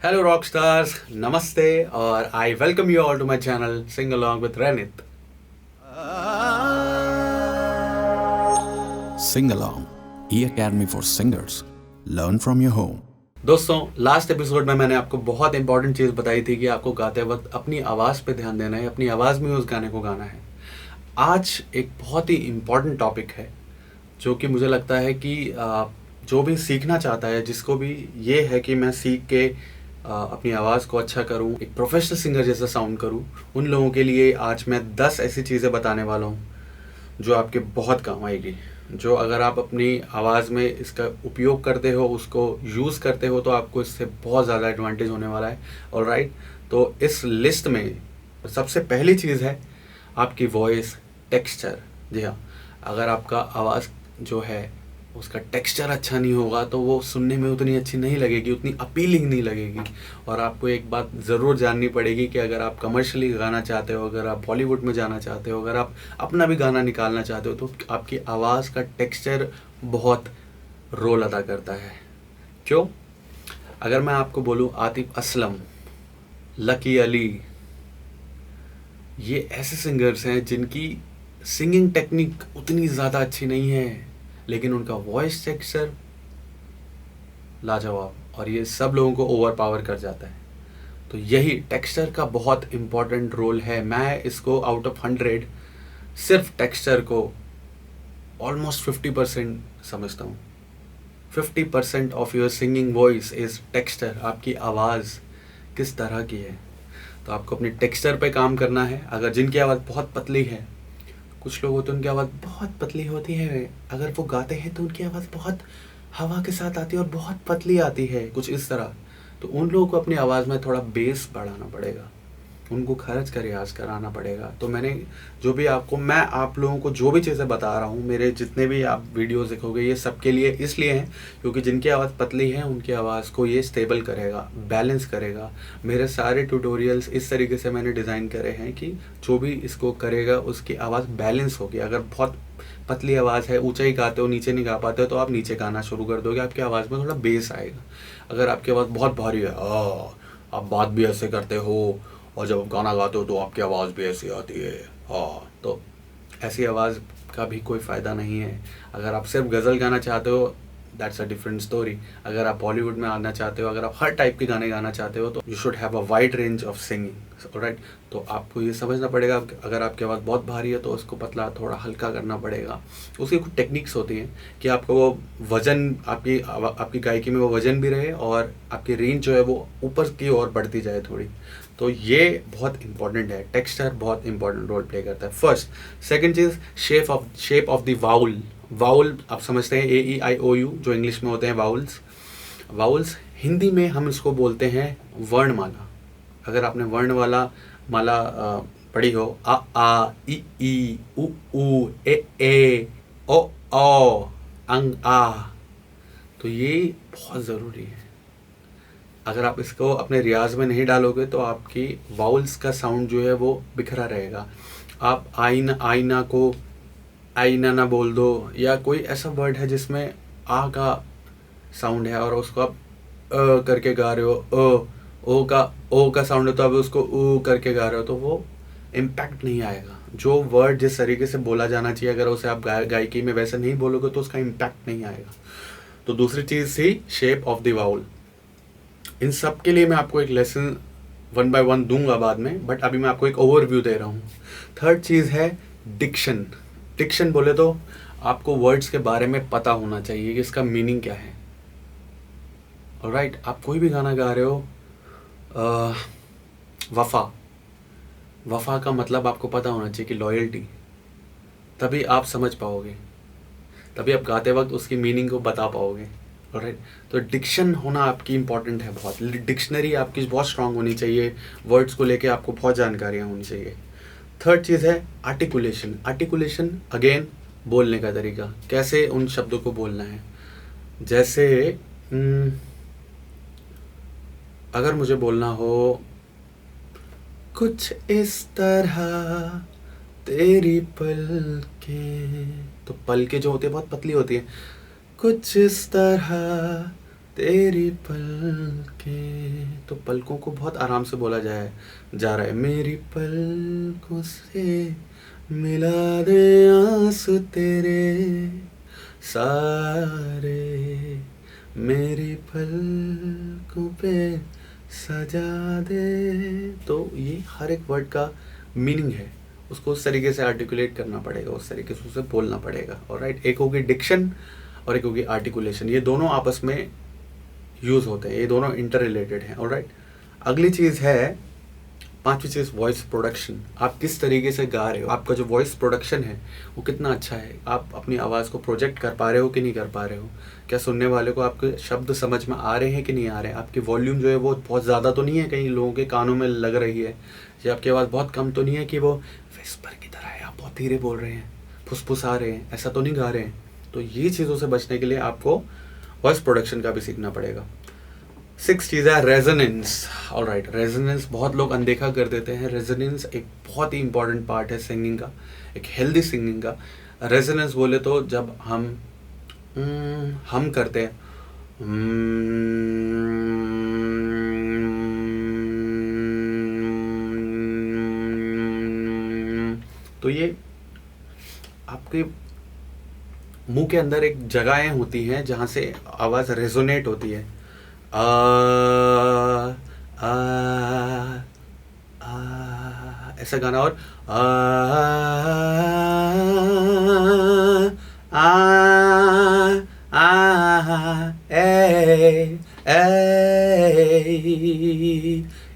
Hello rock stars, नमस्ते और I welcome you all to my channel sing along with Renit. Sing Along, E-Academy for Singers. Learn from your home. दोस्तों, last episode में मैंने आपको बहुत important चीज़ बताई थी कि आपको गाते वक्त अपनी आवाज़ पे ध्यान देना है, अपनी आवाज़ में उस गाने को गाना है। आज एक बहुत ही इम्पॉर्टेंट टॉपिक है जो कि मुझे लगता है कि जो भी सीखना चाहता है, जिसको भी ये है कि मैं सीख के अपनी आवाज़ को अच्छा करूं, एक प्रोफेशनल सिंगर जैसा साउंड करूं, उन लोगों के लिए आज मैं 10 ऐसी चीज़ें बताने वाला हूं जो आपके बहुत काम आएगी। जो अगर आप अपनी आवाज़ में इसका उपयोग करते हो, उसको यूज़ करते हो, तो आपको इससे बहुत ज़्यादा एडवांटेज होने वाला है। ऑलराइट, तो इस लिस्ट में सबसे पहली चीज़ है आपकी वॉइस टेक्सचर। जी हाँ, अगर आपका आवाज़ जो है उसका टेक्सचर अच्छा नहीं होगा तो वो सुनने में उतनी अच्छी नहीं लगेगी, उतनी अपीलिंग नहीं लगेगी। और आपको एक बात ज़रूर जाननी पड़ेगी कि अगर आप कमर्शियली गाना चाहते हो, अगर आप बॉलीवुड में जाना चाहते हो, अगर आप अपना भी गाना निकालना चाहते हो, तो आपकी आवाज़ का टेक्सचर बहुत रोल अदा करता है। क्यों? अगर मैं आपको बोलूँ आतिफ असलम, लकी अली, ये ऐसे सिंगर्स हैं जिनकी सिंगिंग टेक्निक उतनी ज़्यादा अच्छी नहीं है, लेकिन उनका वॉइस टेक्सचर लाजवाब, और ये सब लोगों को ओवर पावर कर जाता है। तो यही टेक्सचर का बहुत इम्पॉर्टेंट रोल है। मैं इसको आउट ऑफ 100 सिर्फ टेक्सचर को ऑलमोस्ट 50% समझता हूँ। 50% of your singing voice is texture. आपकी आवाज़ किस तरह की है, तो आपको अपने टेक्सचर पे काम करना है। अगर जिनकी आवाज़ बहुत पतली है, कुछ लोग होते हैं उनकी आवाज़ बहुत पतली होती है, अगर वो गाते हैं तो उनकी आवाज़ बहुत हवा के साथ आती है और बहुत पतली आती है, कुछ इस तरह। तो उन लोगों को अपनी आवाज़ में थोड़ा बेस बढ़ाना पड़ेगा, उनको खर्च का रियाज कराना पड़ेगा। तो मैं आप लोगों को जो भी चीज़ें बता रहा हूँ, मेरे जितने भी आप वीडियोस देखोगे, ये सबके लिए इसलिए हैं क्योंकि जिनकी आवाज़ पतली है उनकी आवाज़ को ये स्टेबल करेगा, बैलेंस करेगा। मेरे सारे ट्यूटोरियल्स इस तरीके से मैंने डिज़ाइन करे हैं कि जो भी इसको करेगा उसकी आवाज़ बैलेंस होगी। अगर बहुत पतली आवाज़ है, ऊंचा ही गाते हो, नीचे नहीं गा पाते हो, तो आप नीचे गाना शुरू कर दोगे, आपकी आवाज़ में थोड़ा बेस आएगा। अगर आपकी आवाज़ बहुत भारी है, आप बात भी ऐसे करते हो और जब आप गाना गाते हो तो आपकी आवाज़ भी ऐसी आती है, तो ऐसी आवाज़ का भी कोई फ़ायदा नहीं है। अगर आप सिर्फ गज़ल गाना चाहते हो, दैट्स अ डिफरेंट स्टोरी। अगर आप बॉलीवुड में आना चाहते हो, अगर आप हर टाइप के गाने गाना चाहते हो, तो you should have a wide range of singing. Right, तो आपको ये समझना पड़ेगा कि अगर आपकी आवाज़ बहुत भारी है तो उसको पतला, थोड़ा हल्का करना पड़ेगा। उसकी कुछ टेक्निक्स होती हैं कि आपको वो वज़न, आपकी गायकी में वो वज़न भी रहे और आपकी रेंज जो है वो ऊपर की ओर बढ़ती जाए थोड़ी। तो ये बहुत इंपॉर्टेंट है, टेक्सचर बहुत इंपॉर्टेंट रोल प्ले करता है। First, second cheese, shape of the vowel. Vowel आप समझते हैं, AEIOU जो इंग्लिश में होते हैं वाउल्स। वाउल्स हिंदी में हम इसको बोलते हैं वर्णमाला। अगर आपने वर्णमाला माला पढ़ी हो, ई उ ए ओ अंग आ, तो ये बहुत ज़रूरी है। अगर आप इसको अपने रियाज में नहीं डालोगे तो आपकी वाउल्स का साउंड जो है वो बिखरा रहेगा। आप आईना आईना को आईना ना बोल दो, या कोई ऐसा वर्ड है जिसमें आ का साउंड है और उसको आप करके गा रहे हो, ओ का साउंड है तो आप उसको ऊ करके गा रहे हो, तो वो इम्पैक्ट नहीं आएगा। जो वर्ड जिस तरीके से बोला जाना चाहिए, अगर उसे आप गायकी में वैसे नहीं बोलोगे तो उसका इम्पैक्ट नहीं आएगा। तो दूसरी चीज़ थी शेप ऑफ द वाउल। इन सब के लिए मैं आपको एक लेसन 1 by 1 दूंगा बाद में, बट अभी मैं आपको एक ओवरव्यू दे रहा हूँ। थर्ड चीज़ है डिक्शन। डिक्शन बोले तो आपको वर्ड्स के बारे में पता होना चाहिए कि इसका मीनिंग क्या है। ऑलराइट, आप कोई भी गाना गा रहे हो, वफा, वफा का मतलब आपको पता होना चाहिए कि लॉयल्टी, तभी आप समझ पाओगे, तभी आप गाते वक्त उसकी मीनिंग को बता पाओगे। राइट, तो डिक्शन होना आपकी इंपॉर्टेंट है बहुत। डिक्शनरी आपकी बहुत स्ट्रांग होनी चाहिए, वर्ड्स को लेके आपको बहुत जानकारियाँ होनी चाहिए। थर्ड चीज़ है आर्टिकुलेशन। आर्टिकुलेशन अगेन बोलने का तरीका, कैसे उन शब्दों को बोलना है। जैसे अगर मुझे बोलना हो कुछ इस तरह तेरी पलकें, तो पलकें जो होती है बहुत पतली होती है। कुछ इस तरह तेरी पलकें, तो पलकों को बहुत आराम से बोला जा रहा है। मेरी पलकों से मिला दे आंसू तेरे सारे, मेरी पलकों पे सजा दे। तो ये हर एक वर्ड का मीनिंग है, उसको उस तरीके से आर्टिकुलेट करना पड़ेगा, उस तरीके से उसे बोलना पड़ेगा। ऑलराइट, एक होगी डिक्शन और एक होगी आर्टिकुलेशन। ये दोनों आपस में यूज़ होते हैं, ये दोनों इंटर रिलेटेड हैं। ऑलराइट, अगली चीज़ है, पांचवी चीज़, वॉइस प्रोडक्शन। आप किस तरीके से गा रहे हो, आपका जो वॉइस प्रोडक्शन है वो कितना अच्छा है, आप अपनी आवाज़ को प्रोजेक्ट कर पा रहे हो कि नहीं कर पा रहे हो, क्या सुनने वाले को आपके शब्द समझ में आ रहे हैं कि नहीं आ रहे हैं, आपकी वॉल्यूम जो है वो बहुत ज़्यादा तो नहीं है, कहीं लोगों के कानों में लग रही है, या आपकी आवाज़ बहुत कम तो नहीं है कि वो विस्पर की तरह है, आप बहुत धीरे बोल रहे हैं, फुसफुसा रहे हैं, ऐसा तो नहीं गा रहे हैं। तो ये चीज़ों से बचने के लिए आपको वॉइस प्रोडक्शन का भी सीखना पड़ेगा। 6 चीज़ है रेजोनेंस। ऑलराइट, रेजोनेंस बहुत लोग अनदेखा कर देते हैं। रेजोनेंस एक बहुत ही इंपॉर्टेंट पार्ट है सिंगिंग का, एक हेल्दी सिंगिंग का। रेजोनेंस बोले तो जब हम करते हैं तो ये आपके मुंह के अंदर एक जगहें होती हैं जहाँ से आवाज़ रेजोनेट होती है। आ आ आ ऐसा गाना, और आ आ आ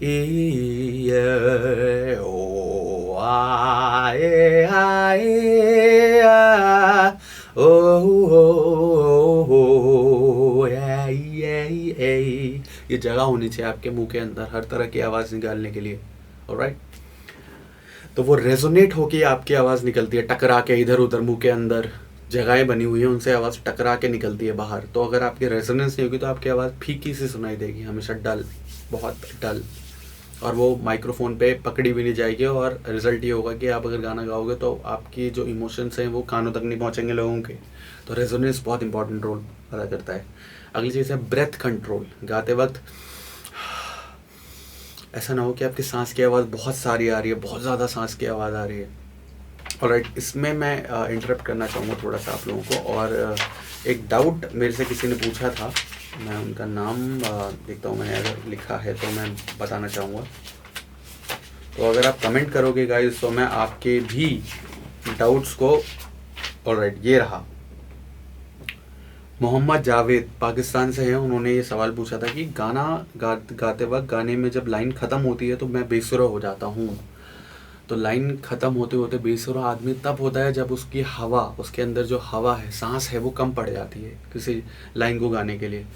ए ओ आ ए आ ओ ये जगह होनी चाहिए आपके मुंह के अंदर हर तरह की आवाज़ निकालने के लिए। ऑलराइट, तो वो रेजोनेट होके आपकी आवाज़ निकलती है, टकरा के इधर उधर मुंह के अंदर जगहें बनी हुई हैं उनसे आवाज़ टकरा के निकलती है बाहर। तो अगर आपकी रेजोनेंस नहीं होगी तो आपकी आवाज़ फीकी सी सुनाई देगी, हमेशा डल, बहुत डल, और वो माइक्रोफोन पे पकड़ी भी नहीं जाएगी। और रिजल्ट ये होगा कि आप अगर गाना गाओगे तो आपकी जो इमोशंस हैं वो कानों तक नहीं पहुंचेंगे लोगों के। तो रेजोनेंस बहुत इंपॉर्टेंट रोल अदा करता है। अगली चीज़ है ब्रेथ कंट्रोल। गाते वक्त ऐसा ना हो कि आपकी सांस की आवाज़ बहुत सारी आ रही है, बहुत ज़्यादा सांस की आवाज़ आ रही है। ऑलराइट, इसमें मैं इंटरप्ट करना चाहूँगा थोड़ा सा आप लोगों को। और एक डाउट मेरे से किसी ने पूछा था, मैं उनका नाम देखता हूँ, मैंने अगर लिखा है तो मैं बताना चाहूँगा। तो अगर आप कमेंट करोगे गाइस तो मैं आपके भी डाउट्स को, ऑलराइट, ये रहा, मोहम्मद जावेद पाकिस्तान से हैं। उन्होंने ये सवाल पूछा था कि गाना गाते वक्त गाने में जब लाइन ख़त्म होती है तो मैं बेसुरा हो जाता हूँ। तो लाइन ख़त्म होते होते बेसुरा आदमी तब होता है जब उसकी हवा, उसके अंदर जो हवा है, सांस है, वो कम पड़ जाती है किसी लाइन को गाने के लिए।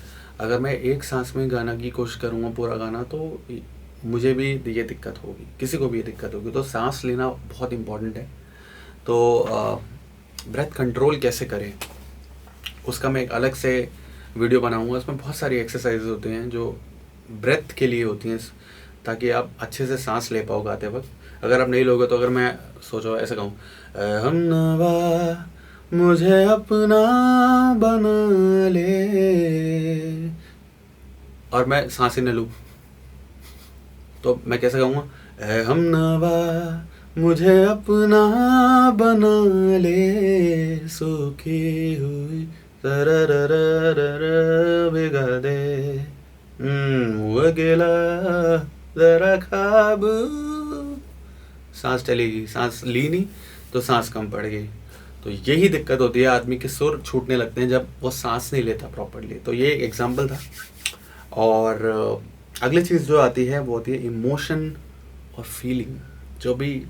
अगर मैं एक सांस में गाना की कोशिश करूँगा पूरा गाना तो मुझे भी ये दिक्कत होगी, किसी को भी ये दिक्कत होगी। तो सांस लेना बहुत इम्पॉर्टेंट है। तो ब्रेथ कंट्रोल कैसे करें उसका मैं एक अलग से वीडियो बनाऊंगा। उसमें बहुत सारी एक्सरसाइज होते हैं जो ब्रेथ के लिए होती हैं, ताकि आप अच्छे से सांस ले पाओ गाते वक्त। अगर आप नहीं लोगे तो अगर मैं सोचो ऐसे कहूँ, हम नवा मुझे अपना बना ले, और मैं सांस ही न लूँ, तो मैं कैसे कहूँगा, हम नवा मुझे अपना बना ले, सूखी हुई भिगा दे, वो गिला जरा खाब। सांस चलेगी, सांस ली नहीं तो सांस कम पड़ गई। तो यही दिक्कत होती है, आदमी के सुर छूटने लगते हैं जब वो सांस नहीं लेता प्रॉपरली। तो ये एक एग्जाम्पल था। और अगली चीज़ जो आती है वो होती है इमोशन और फीलिंग। जो भी,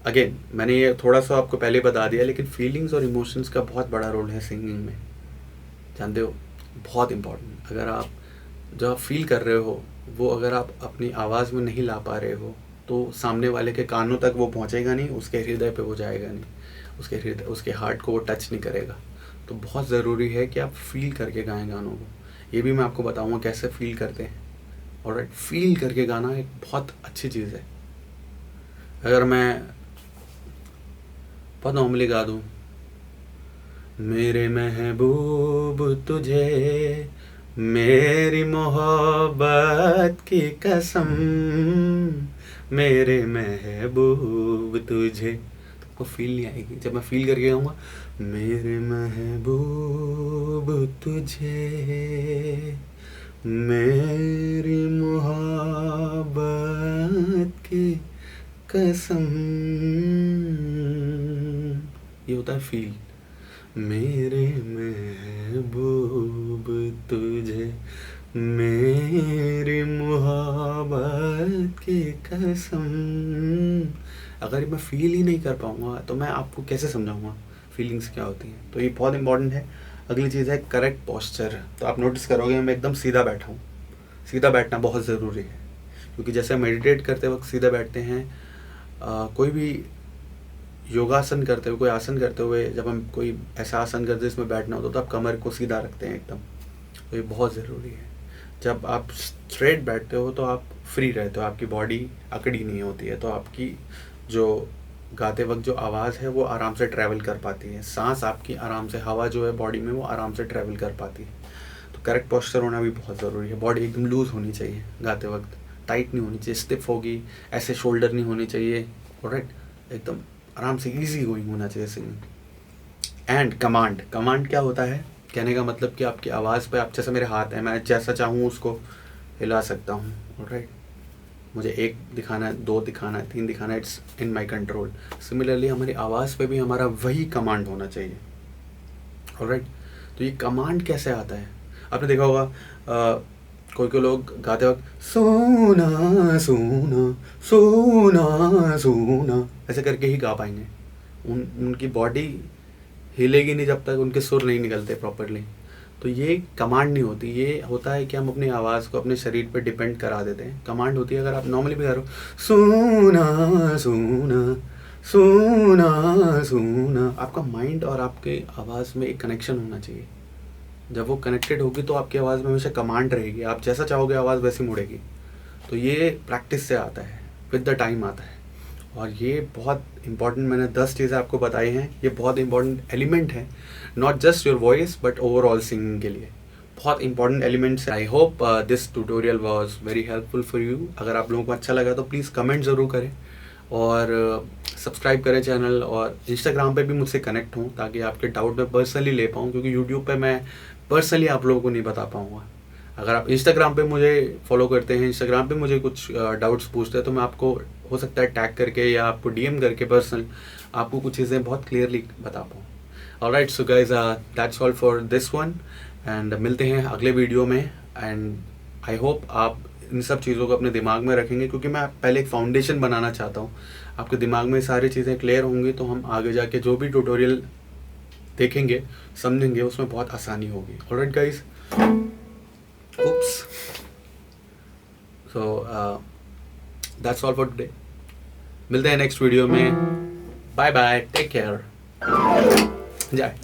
अगेन मैंने ये थोड़ा सा आपको पहले बता दिया, लेकिन फीलिंग्स और इमोशंस का बहुत बड़ा रोल है सिंगिंग में, जानते हो, बहुत इम्पॉर्टेंट। अगर आप जो आप फील कर रहे हो वो अगर आप अपनी आवाज़ में नहीं ला पा रहे हो तो सामने वाले के कानों तक वो पहुंचेगा नहीं, उसके हृदय पे वो जाएगा नहीं, उसके हृदय, उसके हार्ट को वो टच नहीं करेगा। तो बहुत ज़रूरी है कि आप फील करके गाएं गानों को। ये भी मैं आपको बताऊंगा कैसे फील करते हैं। ऑलराइट, फील करके गाना एक बहुत अच्छी चीज़ है। अगर मैं बहुत नॉर्मली गा दूँ, मेरे महबूब तुझे मेरी मोहब्बत की कसम, मेरे महबूब तुझे। तुमको फील नहीं आएगी, जब मैं फील करके गाऊंगा, मेरे महबूब तुझे, मेरी मोहब्बत की कसम, ये होता है फील। मेरे महबूब तुझे, मेरी मोहब्बत की कसम। अगर मैं फील ही नहीं कर पाऊँगा तो मैं आपको कैसे समझाऊँगा फीलिंग्स क्या होती हैं। तो ये बहुत इंपॉर्टेंट है। अगली चीज़ है करेक्ट पोस्चर। तो आप नोटिस करोगे मैं एकदम सीधा बैठा हूँ। सीधा बैठना बहुत ज़रूरी है, क्योंकि जैसे मेडिटेट करते वक्त सीधा बैठते हैं, कोई भी योगासन करते हुए, कोई आसन करते हुए, जब हम कोई ऐसा आसन करते हैं जिसमें बैठना होता है, तो आप कमर को सीधा रखते हैं एकदम। तो ये बहुत ज़रूरी है। जब आप स्ट्रेट बैठते हो तो आप फ्री रहते हो, आपकी बॉडी अकड़ी नहीं होती है, तो आपकी जो गाते वक्त जो आवाज़ है वो आराम से ट्रैवल कर पाती है, सांस आपकी आराम से, हवा जो है बॉडी में वो आराम से ट्रैवल कर पाती है। तो करेक्ट पोस्चर होना भी बहुत ज़रूरी है। बॉडी एकदम लूज़ होनी चाहिए गाते वक्त, टाइट नहीं होनी चाहिए, स्टिफ होगी, ऐसे शोल्डर नहीं होनी चाहिए, ऑलराइट, एकदम आराम से इजी गोइंग होना चाहिए सिंगिंग। एंड कमांड, कमांड क्या होता है, कहने का मतलब कि आपकी आवाज़ पे, आप जैसे मेरे हाथ है, मैं जैसा चाहूँ उसको हिला सकता हूँ, ऑलराइट। मुझे 1 दिखाना है, 2 दिखाना है, 3 दिखाना है, it's in my control. Similarly हमारी आवाज़ पे भी हमारा वही कमांड होना चाहिए, ऑलराइट। तो ये कमांड कैसे आता है, आपने देखा होगा कोई कोई लोग गाते वक्त सोना सोना सोना सोना ऐसे करके ही गा पाएंगे। उनकी बॉडी हिलेगी नहीं जब तक उनके सुर नहीं निकलते प्रॉपरली। तो ये कमांड नहीं होती, ये होता है कि हम अपनी आवाज़ को अपने शरीर पर डिपेंड करा देते हैं। कमांड होती है अगर आप नॉर्मली भी गा रहे हो, सोना सोना सोना सोना, आपका माइंड और आपके आवाज़ में एक कनेक्शन होना चाहिए। जब वो कनेक्टेड होगी तो आपकी आवाज़ में हमेशा कमांड रहेगी, आप जैसा चाहोगे आवाज़ वैसी मुड़ेगी। तो ये प्रैक्टिस से आता है, विद द टाइम आता है। और ये बहुत इंपॉर्टेंट, मैंने 10 चीज़ें आपको बताई हैं, ये बहुत इंपॉर्टेंट एलिमेंट है, not just your voice but overall singing के लिए बहुत इंपॉर्टेंट एलिमेंट्स है। I hope this tutorial was very helpful for you. अगर आप लोगों को अच्छा लगा तो प्लीज़ कमेंट ज़रूर करें और सब्सक्राइब करें चैनल, और इंस्टाग्राम पे भी मुझसे कनेक्ट हों ताकि आपके डाउट मैं पर्सनली ले पाऊँ, क्योंकि यूट्यूब पे मैं पर्सनली आप लोगों को नहीं बता पाऊँगा। अगर आप इंस्टाग्राम पे मुझे फॉलो करते हैं, इंस्टाग्राम पे मुझे कुछ डाउट्स पूछते हैं, तो मैं आपको हो सकता है टैग करके या आपको डीएम करके पर्सनल आपको कुछ चीज़ें बहुत क्लियरली बता पाऊँ। Alright, so guys that's all for this one, and मिलते हैं अगले वीडियो में। एंड आई होप आप इन सब चीज़ों को अपने दिमाग में रखेंगे, क्योंकि मैं पहले एक फाउंडेशन बनाना चाहता हूँ। आपके दिमाग में सारी चीज़ें क्लियर होंगी तो हम आगे जाके जो भी ट्यूटोरियल देखेंगे, समझेंगे, उसमें बहुत आसानी होगी। Alright guys, oops, so that's all for today। मिलते हैं नेक्स्ट वीडियो में। बाय बाय, टेक केयर, जय।